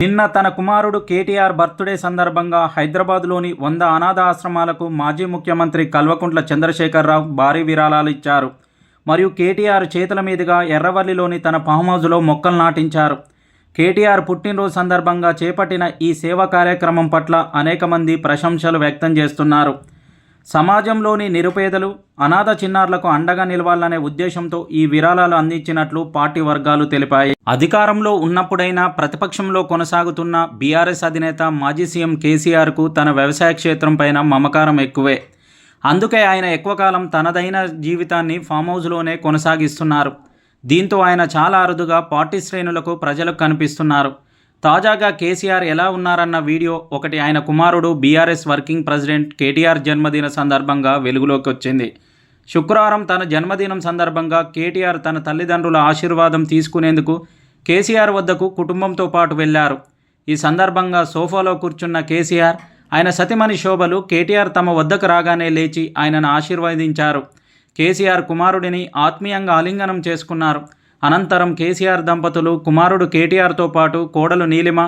నిన్న తన కుమారుడు కేటీఆర్ బర్త్డే సందర్భంగా హైదరాబాద్లోని 100 అనాథ ఆశ్రమాలకు మాజీ ముఖ్యమంత్రి కల్వకుంట్ల చంద్రశేఖరరావు భారీ విరాళాలు ఇచ్చారు. మరియు కేటీఆర్ చేతుల మీదుగా ఎర్రవల్లిలోని తన ఫామ్ హౌస్లో మొక్కలు నాటించారు. కేటీఆర్ పుట్టినరోజు సందర్భంగా చేపట్టిన ఈ సేవా కార్యక్రమం పట్ల అనేక మంది ప్రశంసలు వ్యక్తం చేస్తున్నారు. సమాజంలోని నిరుపేదలు, అనాథ చిన్నారులకు అండగా నిలవాలనే ఉద్దేశంతో ఈ విరాళాలు అందించినట్లు పార్టీ వర్గాలు తెలిపాయి. అధికారంలో ఉన్నప్పుడైనా ప్రతిపక్షంలో కొనసాగుతున్న బీఆర్ఎస్ అధినేత మాజీ సీఎం కేసీఆర్కు తన వ్యవసాయ క్షేత్రం పైన మమకారం ఎక్కువే. అందుకే ఆయన ఎక్కువ కాలం తనదైన జీవితాన్ని ఫామ్ హౌస్లోనే కొనసాగిస్తున్నారు. దీంతో ఆయన చాలా అరుదుగా పార్టీ శ్రేణులకు, ప్రజలకు కనిపిస్తున్నారు. తాజాగా కేసీఆర్ ఎలా ఉన్నారన్న వీడియో ఒకటి ఆయన కుమారుడు బీఆర్ఎస్ వర్కింగ్ ప్రెసిడెంట్ కేటీఆర్ జన్మదిన సందర్భంగా వెలుగులోకి వచ్చింది. శుక్రవారం తన జన్మదినం సందర్భంగా కేటీఆర్ తన తల్లిదండ్రుల ఆశీర్వాదం తీసుకునేందుకు కేసీఆర్ వద్దకు కుటుంబంతో పాటు వెళ్లారు. ఈ సందర్భంగా సోఫాలో కూర్చున్న కేసీఆర్, ఆయన సతీమణి శోభలు కేటీఆర్ తమ వద్దకు రాగానే లేచి ఆయనను ఆశీర్వదించారు. కేసీఆర్ కుమారుడిని ఆత్మీయంగా ఆలింగనం చేసుకున్నారు. అనంతరం కేసీఆర్ దంపతులు కుమారుడు కేటీఆర్తో పాటు కోడలు నీలిమ,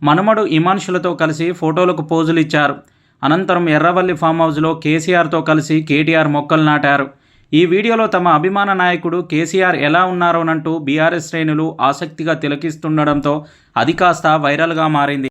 మనుమడు ఇమాన్షులతో కలిసి ఫోటోలకు పోజులు ఇచ్చారు. అనంతరం ఎర్రవల్లి ఫామ్ హౌస్లో కేసీఆర్తో కలిసి కేటీఆర్ మొక్కలు నాటారు. ఈ వీడియోలో తమ అభిమాన నాయకుడు కేసీఆర్ ఎలా ఉన్నారోనంటూ బీఆర్ఎస్ శ్రేణులు ఆసక్తిగా తిలకిస్తుండడంతో అది కాస్త వైరల్గా మారింది.